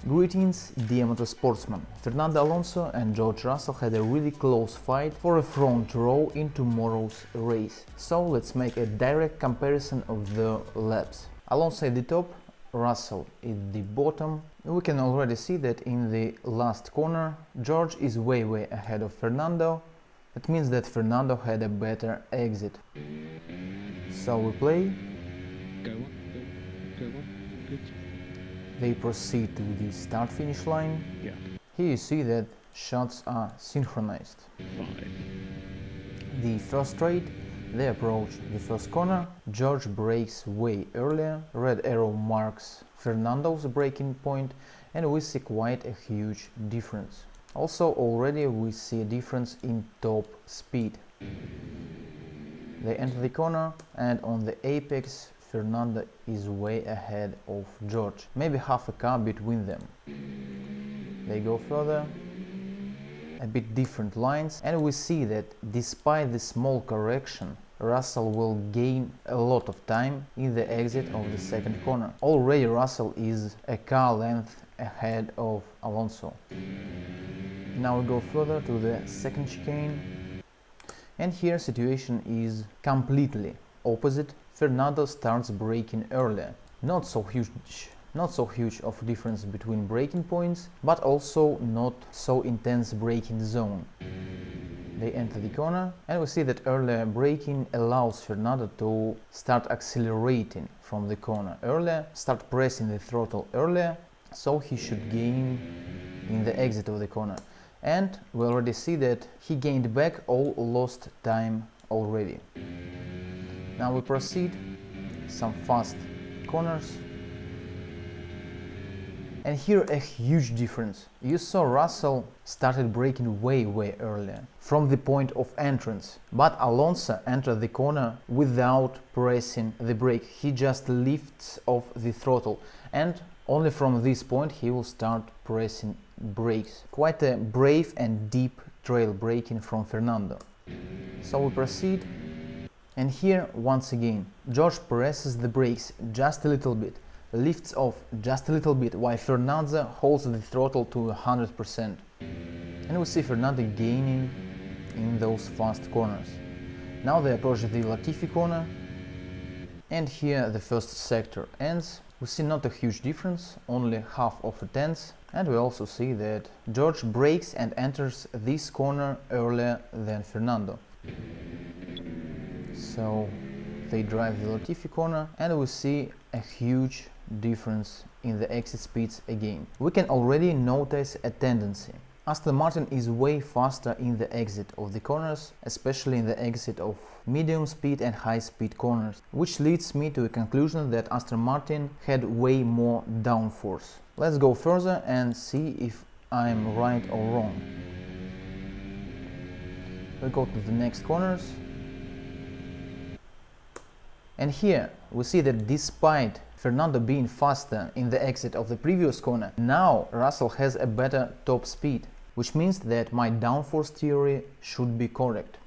Greetings, dear motorsportsmen. Fernando Alonso and George Russell had a really close fight for a front row in tomorrow's race. So let's make a direct comparison of the laps. Alonso at the top, Russell at the bottom. We can already see that in the last corner George is way ahead of Fernando. That means that Fernando had a better exit. So we play. Go on. Good. They proceed to the start-finish line. Yeah. Here you see that shots are synchronized. 5. The first straight, they approach the first corner. George brakes way earlier. Red arrow marks Fernando's braking point, and we see quite a huge difference. Also, already we see a difference in top speed. They enter the corner, and on the apex Fernando is way ahead of George, maybe half a car between them. They go further, a bit different lines, and we see that despite the small correction, Russell will gain a lot of time in the exit of the second corner. Already Russell is a car length ahead of Alonso. Now we go further to the second chicane, and here situation is completely opposite. Fernando starts braking earlier. Not so huge of a difference between braking points, but also not so intense braking zone. They enter the corner, and we see that earlier braking allows Fernando to start accelerating from the corner earlier, start pressing the throttle earlier, so he should gain in the exit of the corner. And we already see that he gained back all lost time already. Now we proceed, some fast corners. And here a huge difference. You saw Russell started braking way earlier from the point of entrance, but Alonso entered the corner without pressing the brake. He just lifts off the throttle, and only from this point he will start pressing brakes. Quite a brave and deep trail braking from Fernando. So we proceed. And here, once again, George presses the brakes just a little bit, lifts off just a little bit, while Fernando holds the throttle to 100%. And we see Fernando gaining in those fast corners. Now they approach the Latifi corner, and here the first sector ends. We see not a huge difference, only half of a tenth, and we also see that George brakes and enters this corner earlier than Fernando. So they drive the Latifi corner, and we see a huge difference in the exit speeds again. We can already notice a tendency. Aston Martin is way faster in the exit of the corners, especially in the exit of medium speed and high speed corners, which leads me to a conclusion that Aston Martin had way more downforce. Let's go further and see if I'm right or wrong. We go to the next corners. And here we see that despite Fernando being faster in the exit of the previous corner, now Russell has a better top speed, which means that my downforce theory should be correct.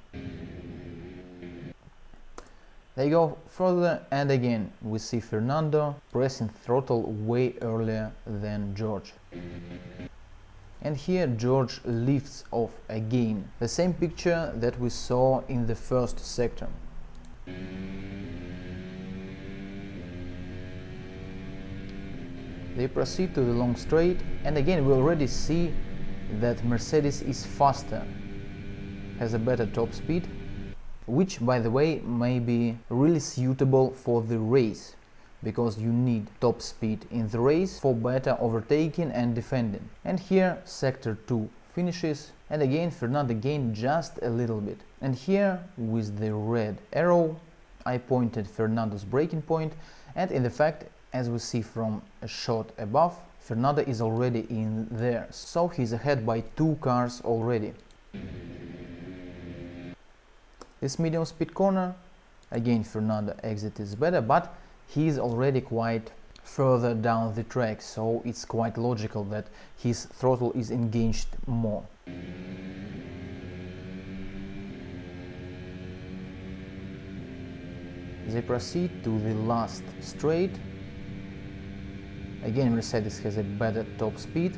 They go further, and again we see Fernando pressing throttle way earlier than George. And here George lifts off again, the same picture that we saw in the first sector. They proceed to the long straight, and again we already see that Mercedes is faster, has a better top speed, which by the way may be really suitable for the race, because you need top speed in the race for better overtaking and defending. And here sector 2 finishes, and again Fernando gained just a little bit. And here with the red arrow I pointed Fernando's braking point, and in the fact, as we see from a shot above, Fernando is already in there, so he's ahead by 2 cars already. This medium speed corner, again Fernando exit is better, but he is already quite further down the track, so it's quite logical that his throttle is engaged more. They proceed to the last straight. Again, Mercedes has a better top speed.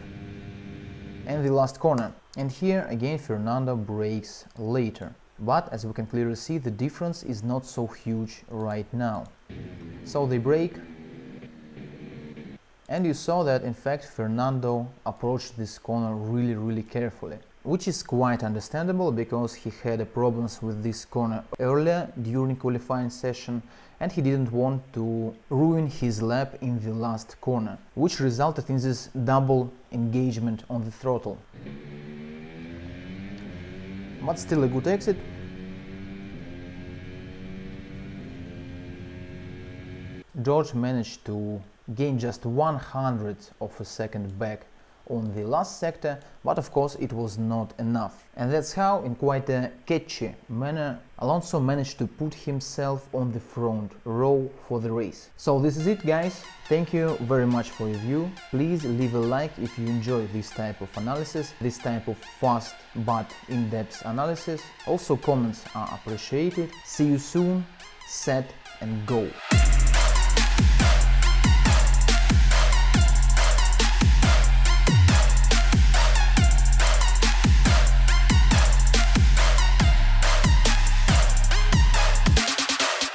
And the last corner. And here again Fernando brakes later. But as we can clearly see, the difference is not so huge right now. So they brake. And you saw that in fact Fernando approached this corner really carefully. Which is quite understandable because he had problems with this corner earlier during qualifying session and he didn't want to ruin his lap in the last corner, which resulted in this double engagement on the throttle. But still a good exit. George managed to gain just 100th of a second back on the last sector, but of course it was not enough. And that's how, in quite a catchy manner, Alonso managed to put himself on the front row for the race. So this is it, guys. Thank you very much for your view. Please leave a like if you enjoy this type of analysis, this type of fast but in-depth analysis. Also comments are appreciated. See you soon, set and go.